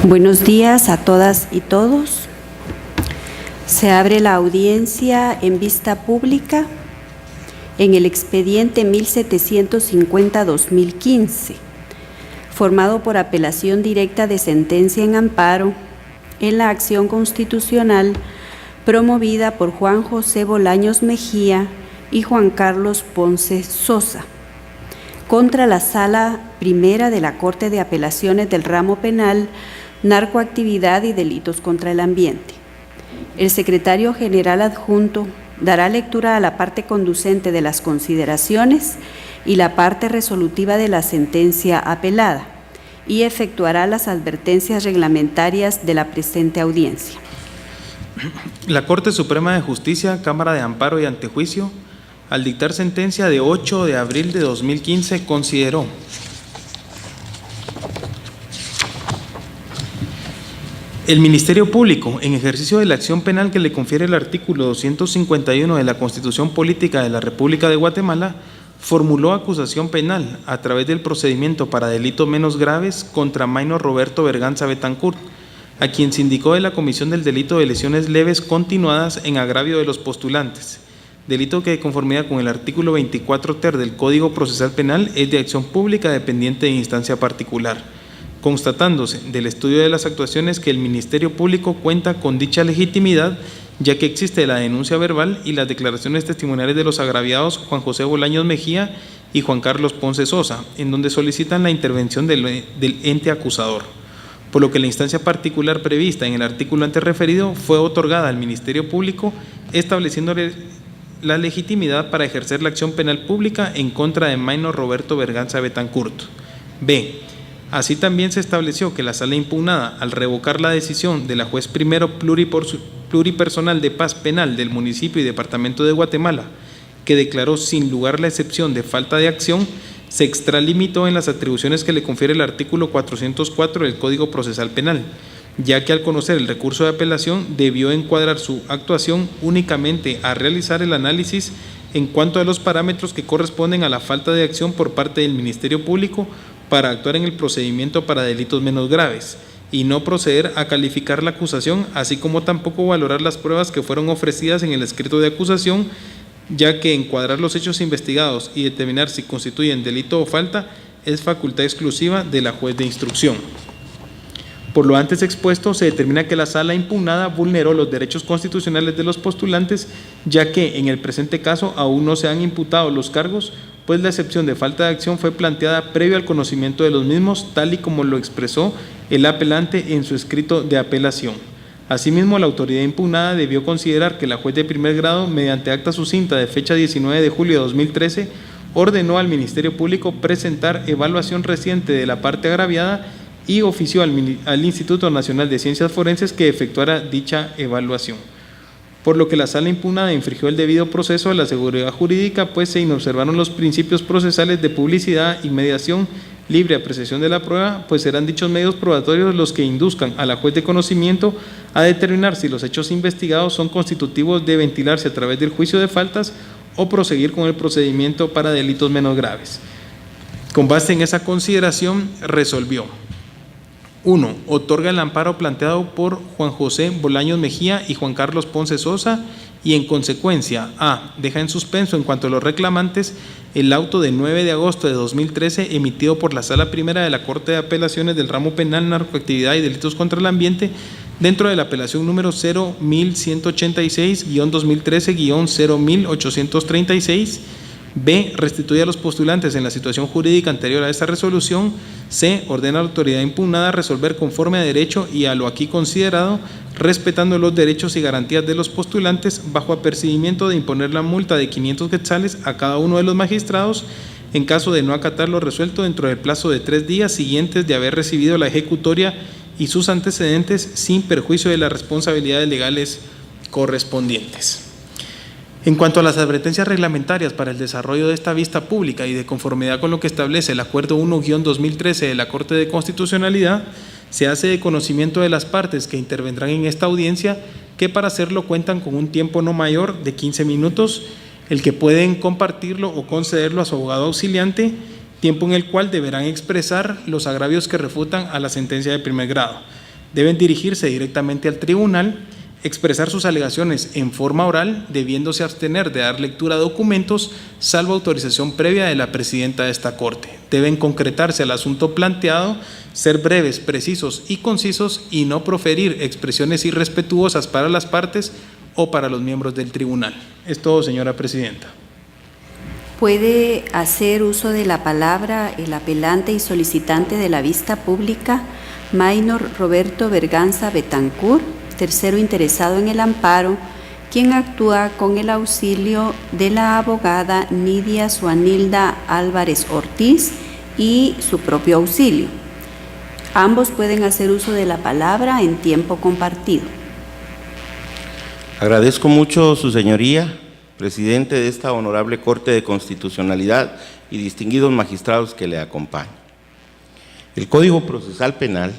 Buenos días a todas y todos. Se abre la audiencia en vista pública en el expediente 1750-2015, formado por apelación directa de sentencia en amparo en la acción constitucional promovida por Juan José Bolaños Mejía y Juan Carlos Ponce Sosa, contra la Sala Primera de la Corte de Apelaciones del Ramo Penal, Narcoactividad y Delitos contra el Ambiente. El secretario general adjunto dará lectura a la parte conducente de las consideraciones y la parte resolutiva de la sentencia apelada y efectuará las advertencias reglamentarias de la presente audiencia. La Corte Suprema de Justicia, Cámara de Amparo y Antejuicio, al dictar sentencia de 8 de abril de 2015, consideró: el Ministerio Público, en ejercicio de la acción penal que le confiere el artículo 251 de la Constitución Política de la República de Guatemala, formuló acusación penal a través del procedimiento para delitos menos graves contra Maynor Roberto Berganza Betancourt, a quien se indicó de la comisión del delito de lesiones leves continuadas en agravio de los postulantes, delito que, de conformidad con el artículo 24 ter del Código Procesal Penal, es de acción pública dependiente de instancia particular, constatándose del estudio de las actuaciones que el Ministerio Público cuenta con dicha legitimidad, ya que existe la denuncia verbal y las declaraciones testimoniales de los agraviados Juan José Bolaños Mejía y Juan Carlos Ponce Sosa, en donde solicitan la intervención del ente acusador, por lo que la instancia particular prevista en el artículo antes referido fue otorgada al Ministerio Público, estableciéndole la legitimidad para ejercer la acción penal pública en contra de Maynor Roberto Berganza Betancourt. B. Así también se estableció que la sala impugnada, al revocar la decisión de la juez primero pluripersonal de paz penal del municipio y departamento de Guatemala, que declaró sin lugar la excepción de falta de acción, se extralimitó en las atribuciones que le confiere el artículo 404 del Código Procesal Penal, ya que al conocer el recurso de apelación debió encuadrar su actuación únicamente a realizar el análisis en cuanto a los parámetros que corresponden a la falta de acción por parte del Ministerio Público para actuar en el procedimiento para delitos menos graves, y no proceder a calificar la acusación, así como tampoco valorar las pruebas que fueron ofrecidas en el escrito de acusación, ya que encuadrar los hechos investigados y determinar si constituyen delito o falta es facultad exclusiva de la juez de instrucción. Por lo antes expuesto, se determina que la sala impugnada vulneró los derechos constitucionales de los postulantes, ya que en el presente caso aún no se han imputado los cargos, pues la excepción de falta de acción fue planteada previo al conocimiento de los mismos, tal y como lo expresó el apelante en su escrito de apelación. Asimismo, la autoridad impugnada debió considerar que la juez de primer grado, mediante acta sucinta de fecha 19 de julio de 2013, ordenó al Ministerio Público presentar evaluación reciente de la parte agraviada y ofició al Instituto Nacional de Ciencias Forenses que efectuara dicha evaluación, por lo que la sala impugnada infringió el debido proceso a la seguridad jurídica, pues se inobservaron los principios procesales de publicidad y mediación, libre apreciación de la prueba, pues serán dichos medios probatorios los que induzcan a la juez de conocimiento a determinar si los hechos investigados son constitutivos de ventilarse a través del juicio de faltas o proseguir con el procedimiento para delitos menos graves. Con base en esa consideración, resolvió: 1. Otorga el amparo planteado por Juan José Bolaños Mejía y Juan Carlos Ponce Sosa y, en consecuencia, A. Deja en suspenso en cuanto a los reclamantes el auto de 9 de agosto de 2013 emitido por la Sala Primera de la Corte de Apelaciones del Ramo Penal, Narcoactividad y Delitos contra el Ambiente dentro de la apelación número 01186-2013-01836. B. Restituye a los postulantes en la situación jurídica anterior a esta resolución. C. Ordena a la autoridad impugnada resolver conforme a derecho y a lo aquí considerado, respetando los derechos y garantías de los postulantes, bajo apercibimiento de imponer la multa de 500 quetzales a cada uno de los magistrados en caso de no acatar lo resuelto dentro del plazo de 3 días siguientes de haber recibido la ejecutoria y sus antecedentes, sin perjuicio de las responsabilidades legales correspondientes. En cuanto a las advertencias reglamentarias para el desarrollo de esta vista pública y de conformidad con lo que establece el Acuerdo 1-2013 de la Corte de Constitucionalidad, se hace de conocimiento de las partes que intervendrán en esta audiencia que para hacerlo cuentan con un tiempo no mayor de 15 minutos, el que pueden compartirlo o concederlo a su abogado auxiliante, tiempo en el cual deberán expresar los agravios que refutan a la sentencia de primer grado. Deben dirigirse directamente al tribunal, expresar sus alegaciones en forma oral, debiéndose abstener de dar lectura a documentos, salvo autorización previa de la presidenta de esta Corte. Deben concretarse al asunto planteado, ser breves, precisos y concisos y no proferir expresiones irrespetuosas para las partes o para los miembros del tribunal. Es todo, señora presidenta. Puede hacer uso de la palabra el apelante y solicitante de la vista pública, Maynor Roberto Berganza Betancourt, tercero interesado en el amparo, quien actúa con el auxilio de la abogada Nidia Suanilda Álvarez Ortiz y su propio auxilio. Ambos pueden hacer uso de la palabra en tiempo compartido. Agradezco mucho su señoría, presidente de esta honorable Corte de Constitucionalidad y distinguidos magistrados que le acompañan. El Código Procesal Penal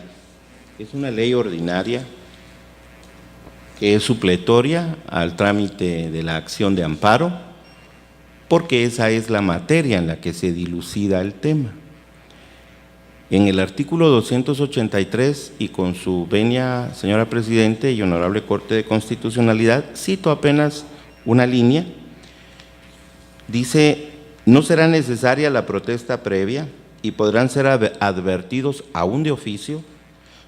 es una ley ordinaria que es supletoria al trámite de la acción de amparo, porque esa es la materia en la que se dilucida el tema. En el artículo 283, y con su venia, señora Presidente y honorable Corte de Constitucionalidad, cito apenas una línea, dice: no será necesaria la protesta previa y podrán ser advertidos aún de oficio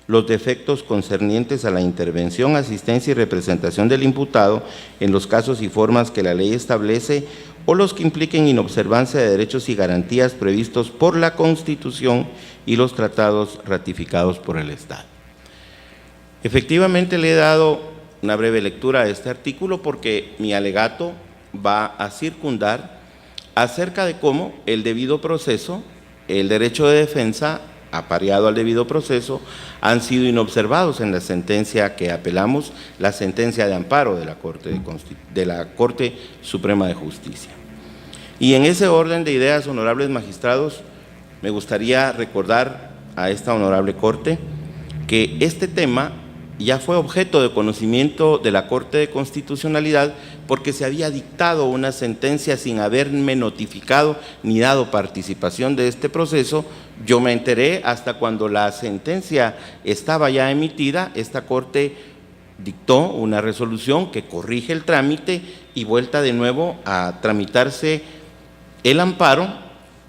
los defectos concernientes a la intervención, asistencia y representación del imputado en los casos y formas que la ley establece o los que impliquen inobservancia de derechos y garantías previstos por la Constitución y los tratados ratificados por el Estado. Efectivamente, le he dado una breve lectura a este artículo porque mi alegato va a circundar acerca de cómo el debido proceso, el derecho de defensa apareado al debido proceso, han sido inobservados en la sentencia que apelamos, la sentencia de amparo de la Corte Suprema de Justicia. Y en ese orden de ideas, honorables magistrados, me gustaría recordar a esta honorable Corte que este tema ya fue objeto de conocimiento de la Corte de Constitucionalidad porque se había dictado una sentencia sin haberme notificado ni dado participación de este proceso. Yo me enteré hasta cuando la sentencia estaba ya emitida. Esta Corte dictó una resolución que corrige el trámite y vuelta de nuevo a tramitarse el amparo,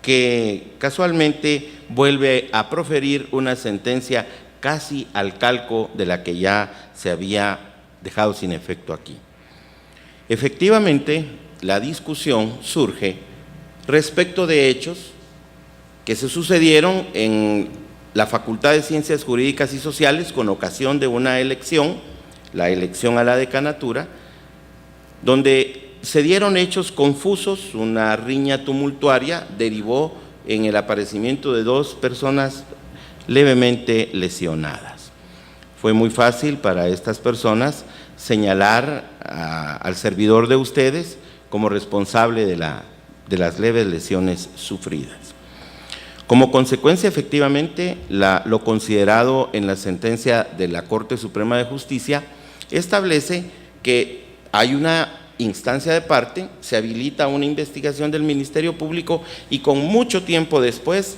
que casualmente vuelve a proferir una sentencia casi al calco de la que ya se había dejado sin efecto aquí. Efectivamente, la discusión surge respecto de hechos que se sucedieron en la Facultad de Ciencias Jurídicas y Sociales con ocasión de una elección, la elección a la decanatura, donde se dieron hechos confusos, una riña tumultuaria derivó en el aparecimiento de dos personas levemente lesionadas. Fue muy fácil para estas personas señalar al servidor de ustedes como responsable de las leves lesiones sufridas. Como consecuencia, efectivamente, lo considerado en la sentencia de la Corte Suprema de Justicia establece que hay una instancia de parte, se habilita una investigación del Ministerio Público y con mucho tiempo después,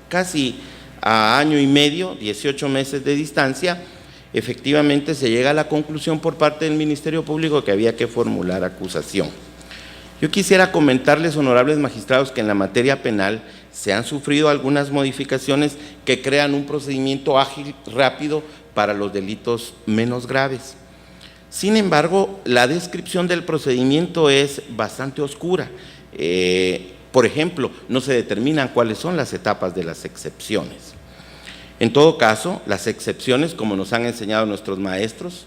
casi a año y medio, 18 meses de distancia, efectivamente se llega a la conclusión por parte del Ministerio Público que había que formular acusación. Yo quisiera comentarles, honorables magistrados, que en la materia penal se han sufrido algunas modificaciones que crean un procedimiento ágil, rápido para los delitos menos graves. Sin embargo, la descripción del procedimiento es bastante oscura. Por ejemplo, no se determinan cuáles son las etapas de las excepciones. En todo caso, las excepciones, como nos han enseñado nuestros maestros,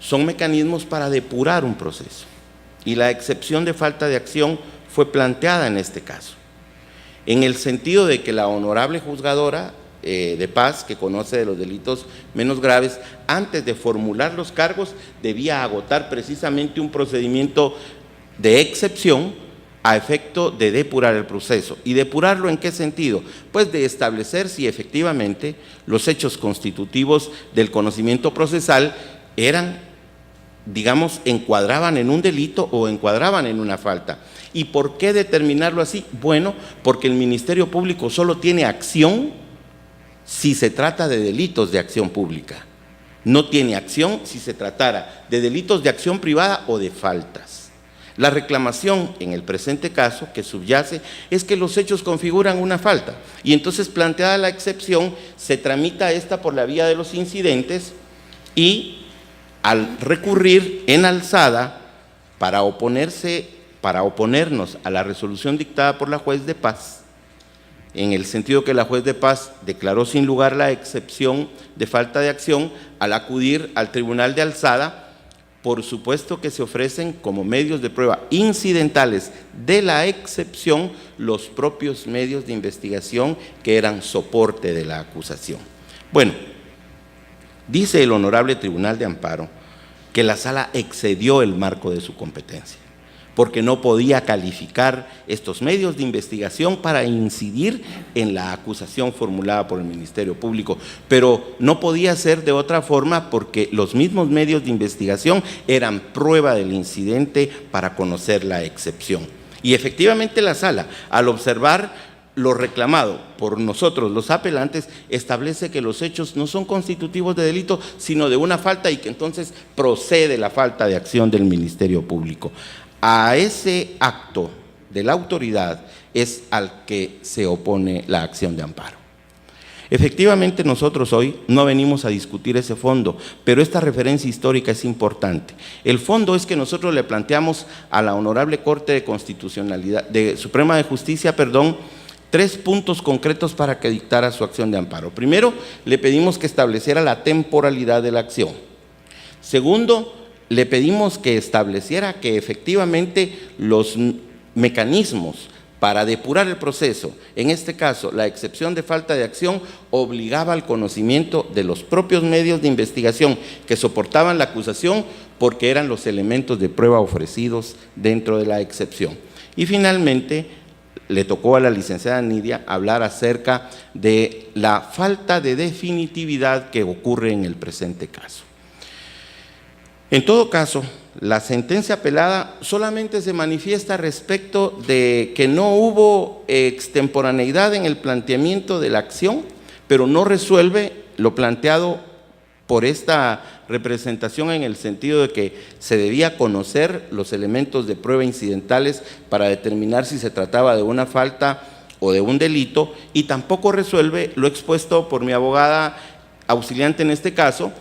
son mecanismos para depurar un proceso. Y la excepción de falta de acción fue planteada en este caso, en el sentido de que la honorable juzgadora de paz, que conoce de los delitos menos graves, antes de formular los cargos, debía agotar precisamente un procedimiento de excepción a efecto de depurar el proceso. ¿Y depurarlo en qué sentido? Pues de establecer si efectivamente los hechos constitutivos del conocimiento procesal eran, digamos, encuadraban en un delito o encuadraban en una falta. ¿Y por qué determinarlo así? Bueno, porque el Ministerio Público solo tiene acción si se trata de delitos de acción pública. no tiene acción si se tratara de delitos de acción privada o de faltas. La reclamación en el presente caso que subyace es que los hechos configuran una falta y entonces, planteada la excepción, se tramita esta por la vía de los incidentes y al recurrir en alzada para oponernos a la resolución dictada por la juez de paz, en el sentido que la juez de paz declaró sin lugar la excepción de falta de acción, al acudir al tribunal de alzada, por supuesto que se ofrecen como medios de prueba incidentales de la excepción los propios medios de investigación que eran soporte de la acusación. Bueno, dice el Honorable Tribunal de Amparo que la Sala excedió el marco de su competencia, porque no podía calificar estos medios de investigación para incidir en la acusación formulada por el Ministerio Público, pero no podía ser de otra forma porque los mismos medios de investigación eran prueba del incidente para conocer la excepción. Y efectivamente la Sala, al observar lo reclamado por nosotros, los apelantes, establece que los hechos no son constitutivos de delito, sino de una falta y que entonces procede la falta de acción del Ministerio Público. A ese acto de la autoridad es al que se opone la acción de amparo. Efectivamente, nosotros hoy no venimos a discutir ese fondo, pero esta referencia histórica es importante. El fondo es que nosotros le planteamos a la Honorable Corte de Constitucionalidad, Suprema de Justicia, tres puntos concretos para que dictara su acción de amparo. Primero, le pedimos que estableciera la temporalidad de la acción. Segundo, le pedimos que estableciera que efectivamente los mecanismos para depurar el proceso, en este caso la excepción de falta de acción, obligaba al conocimiento de los propios medios de investigación que soportaban la acusación porque eran los elementos de prueba ofrecidos dentro de la excepción. Y finalmente, le tocó a la licenciada Nidia hablar acerca de la falta de definitividad que ocurre en el presente caso. En todo caso, la sentencia apelada solamente se manifiesta respecto de que no hubo extemporaneidad en el planteamiento de la acción, pero no resuelve lo planteado por esta representación en el sentido de que se debía conocer los elementos de prueba incidentales para determinar si se trataba de una falta o de un delito, y tampoco resuelve lo expuesto por mi abogada auxiliante en este caso,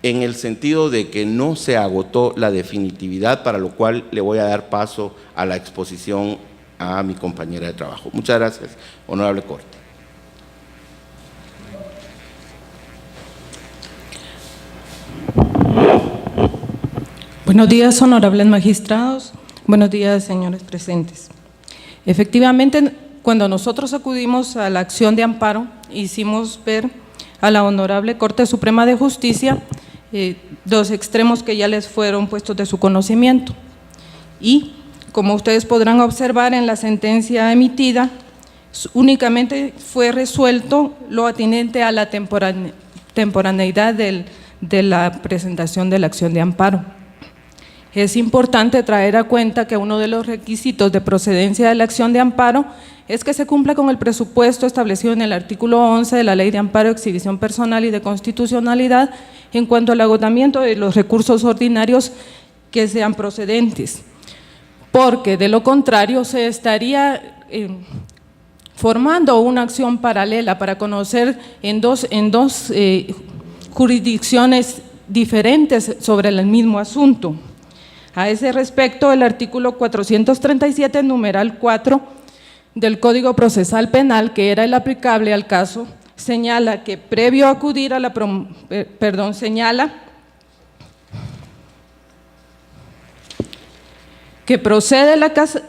en el sentido de que no se agotó la definitividad, para lo cual le voy a dar paso a la exposición a mi compañera de trabajo. Muchas gracias, Honorable Corte. Buenos días, honorables magistrados. Buenos días, señores presentes. Efectivamente, cuando nosotros acudimos a la acción de amparo, hicimos ver a la Honorable Corte Suprema de Justicia dos extremos que ya les fueron puestos de su conocimiento. Y, como ustedes podrán observar en la sentencia emitida, únicamente fue resuelto lo atinente a la temporaneidad de la presentación de la acción de amparo. Es importante traer a cuenta que uno de los requisitos de procedencia de la acción de amparo es que se cumpla con el presupuesto establecido en el artículo 11 de la Ley de Amparo, Exhibición Personal y de Constitucionalidad en cuanto al agotamiento de los recursos ordinarios que sean procedentes, porque de lo contrario se estaría formando una acción paralela para conocer en dos jurisdicciones diferentes sobre el mismo asunto. A ese respecto, el artículo 437, numeral 4 del Código Procesal Penal, que era el aplicable al caso, señala que previo a acudir a que procede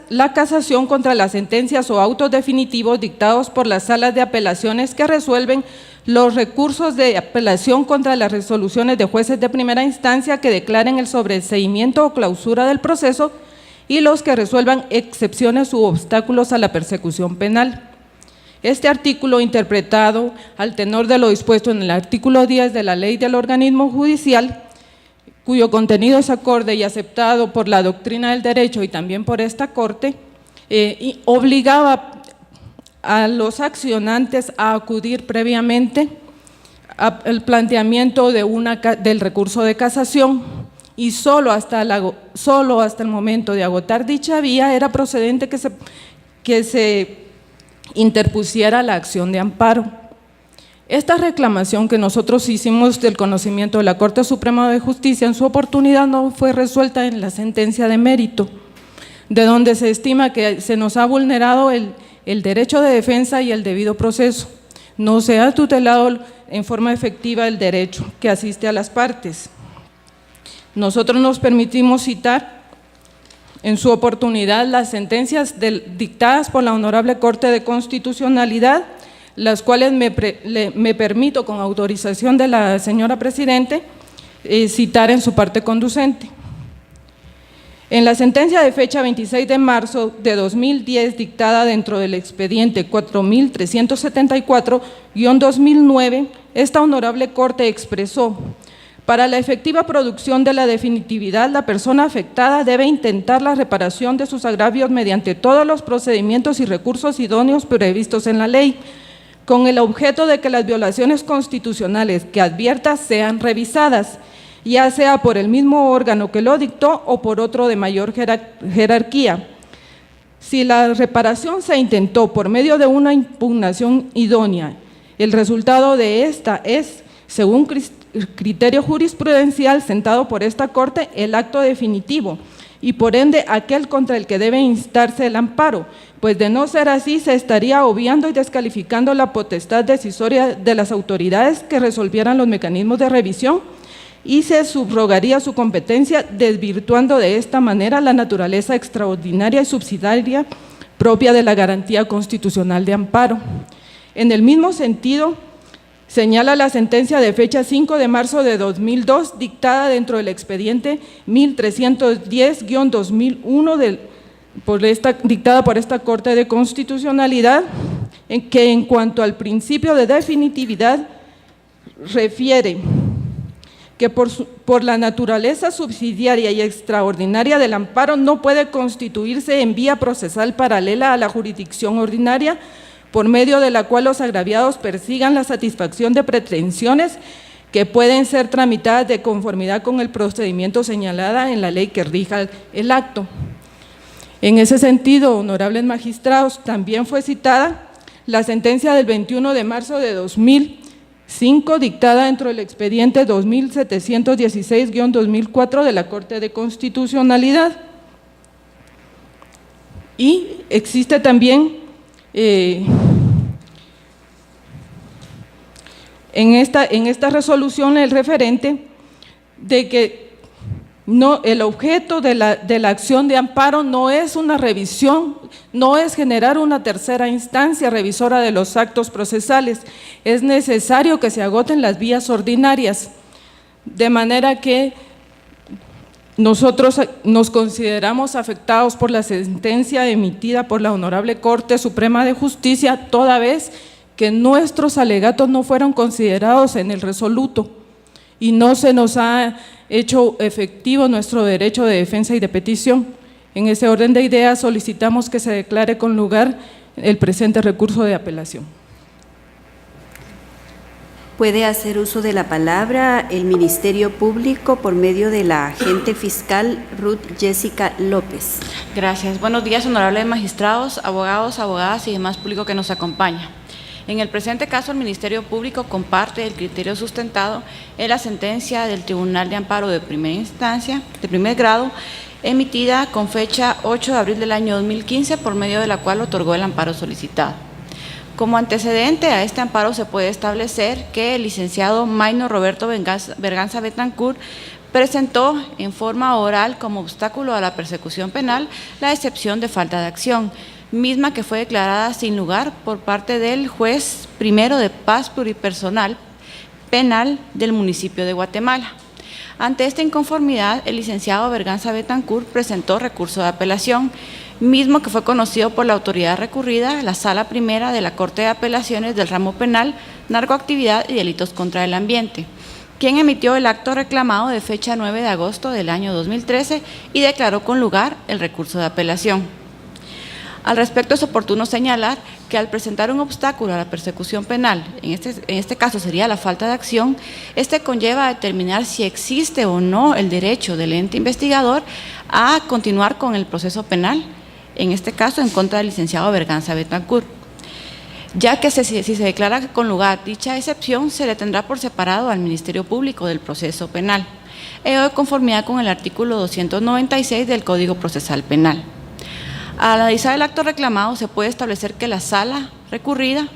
la casación contra las sentencias o autos definitivos dictados por las salas de apelaciones que resuelven los recursos de apelación contra las resoluciones de jueces de primera instancia que declaren el sobreseimiento o clausura del proceso y los que resuelvan excepciones u obstáculos a la persecución penal. Este artículo, interpretado al tenor de lo dispuesto en el artículo 10 de la Ley del Organismo Judicial, cuyo contenido es acorde y aceptado por la doctrina del derecho y también por esta Corte, obligaba a los accionantes a acudir previamente el planteamiento del recurso de casación y solo hasta el momento de agotar dicha vía era procedente que se interpusiera la acción de amparo. Esta reclamación que nosotros hicimos del conocimiento de la Corte Suprema de Justicia en su oportunidad no fue resuelta en la sentencia de mérito, de donde se estima que se nos ha vulnerado el derecho de defensa y el debido proceso. No se ha tutelado en forma efectiva el derecho que asiste a las partes. Nosotros nos permitimos citar en su oportunidad las sentencias dictadas por la Honorable Corte de Constitucionalidad, las cuales me permito, con autorización de la señora Presidente, citar en su parte conducente. En la sentencia de fecha 26 de marzo de 2010, dictada dentro del expediente 4374-2009, esta Honorable Corte expresó: para la efectiva producción de la definitividad, la persona afectada debe intentar la reparación de sus agravios mediante todos los procedimientos y recursos idóneos previstos en la ley, con el objeto de que las violaciones constitucionales que advierta sean revisadas, ya sea por el mismo órgano que lo dictó o por otro de mayor jerarquía. Si la reparación se intentó por medio de una impugnación idónea, el resultado de esta es, según criterio jurisprudencial sentado por esta Corte, el acto definitivo y por ende aquel contra el que debe instarse el amparo, pues de no ser así se estaría obviando y descalificando la potestad decisoria de las autoridades que resolvieran los mecanismos de revisión y se subrogaría su competencia, desvirtuando de esta manera la naturaleza extraordinaria y subsidiaria propia de la garantía constitucional de amparo. En el mismo sentido, señala la sentencia de fecha 5 de marzo de 2002, dictada dentro del expediente 1310-2001, dictada por esta Corte de Constitucionalidad, en que en cuanto al principio de definitividad refiere que por la naturaleza subsidiaria y extraordinaria del amparo no puede constituirse en vía procesal paralela a la jurisdicción ordinaria, por medio de la cual los agraviados persigan la satisfacción de pretensiones que pueden ser tramitadas de conformidad con el procedimiento señalada en la ley que rija el acto. En ese sentido, honorables magistrados, también fue citada la sentencia del 21 de marzo de 2005, dictada dentro del expediente 2716-2004 de la Corte de Constitucionalidad. Y existe también en esta resolución el referente de que el objeto de la acción de amparo no es una revisión, no es generar una tercera instancia revisora de los actos procesales, es necesario que se agoten las vías ordinarias, de manera que nosotros nos consideramos afectados por la sentencia emitida por la Honorable Corte Suprema de Justicia, toda vez que nuestros alegatos no fueron considerados en el resoluto y no se nos ha hecho efectivo nuestro derecho de defensa y de petición. En ese orden de ideas solicitamos que se declare con lugar el presente recurso de apelación. Puede hacer uso de la palabra el Ministerio Público por medio de la agente fiscal Ruth Jessica López. Gracias. Buenos días, honorables magistrados, abogados, abogadas y demás público que nos acompaña. En el presente caso, el Ministerio Público comparte el criterio sustentado en la sentencia del Tribunal de Amparo de Primera Instancia, de primer grado, emitida con fecha 8 de abril del año 2015, por medio de la cual otorgó el amparo solicitado. Como antecedente a este amparo se puede establecer que el licenciado Maynor Roberto Berganza Betancourt presentó en forma oral como obstáculo a la persecución penal la excepción de falta de acción, misma que fue declarada sin lugar por parte del juez primero de paz pluripersonal penal del municipio de Guatemala. Ante esta inconformidad, el licenciado Berganza Betancourt presentó recurso de apelación, mismo que fue conocido por la autoridad recurrida, la Sala Primera de la Corte de Apelaciones del Ramo Penal, Narcoactividad y Delitos contra el Ambiente, quien emitió el acto reclamado de fecha 9 de agosto del año 2013 y declaró con lugar el recurso de apelación. Al respecto, es oportuno señalar que al presentar un obstáculo a la persecución penal, en este caso sería la falta de acción, este conlleva a determinar si existe o no el derecho del ente investigador a continuar con el proceso penal, en este caso en contra del licenciado Berganza Betancourt, ya que si se declara con lugar dicha excepción, se le tendrá por separado al Ministerio Público del proceso penal, ello de conformidad con el artículo 296 del Código Procesal Penal. Al analizar el acto reclamado, se puede establecer que la sala recurrida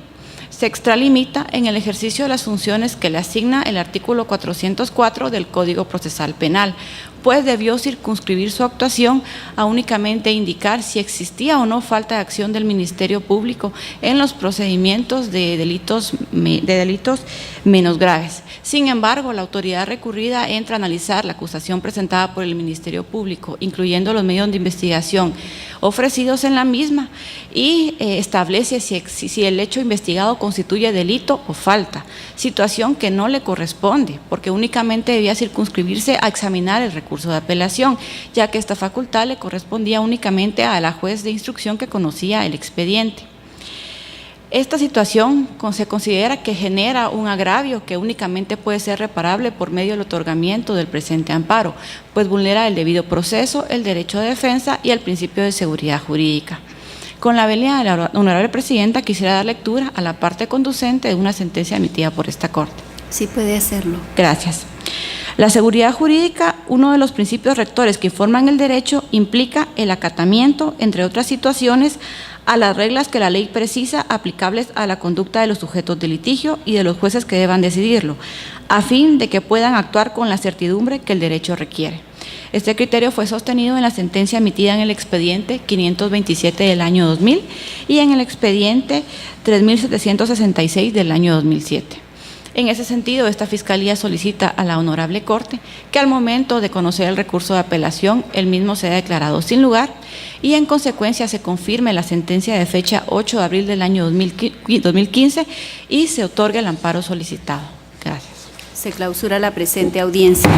se extralimita en el ejercicio de las funciones que le asigna el artículo 404 del Código Procesal Penal, pues debió circunscribir su actuación a únicamente indicar si existía o no falta de acción del Ministerio Público en los procedimientos de delitos menos graves. Sin embargo, la autoridad recurrida entra a analizar la acusación presentada por el Ministerio Público, incluyendo los medios de investigación ofrecidos en la misma, y establece si el hecho investigado constituye delito o falta, situación que no le corresponde, porque únicamente debía circunscribirse a examinar el recurso de apelación, ya que esta facultad le correspondía únicamente a la juez de instrucción que conocía el expediente. Esta situación se considera que genera un agravio que únicamente puede ser reparable por medio del otorgamiento del presente amparo, pues vulnera el debido proceso, el derecho de defensa y el principio de seguridad jurídica. Con la venia de la honorable presidenta, quisiera dar lectura a la parte conducente de una sentencia emitida por esta Corte. Sí, puede hacerlo. Gracias. La seguridad jurídica, uno de los principios rectores que forman el derecho, implica el acatamiento, entre otras situaciones, a las reglas que la ley precisa aplicables a la conducta de los sujetos de litigio y de los jueces que deban decidirlo, a fin de que puedan actuar con la certidumbre que el derecho requiere. Este criterio fue sostenido en la sentencia emitida en el expediente 527 del año 2000 y en el expediente 3766 del año 2007. En ese sentido, esta Fiscalía solicita a la Honorable Corte que al momento de conocer el recurso de apelación, el mismo sea declarado sin lugar y en consecuencia se confirme la sentencia de fecha 8 de abril del año 2015 y se otorgue el amparo solicitado. Gracias. Se clausura la presente audiencia.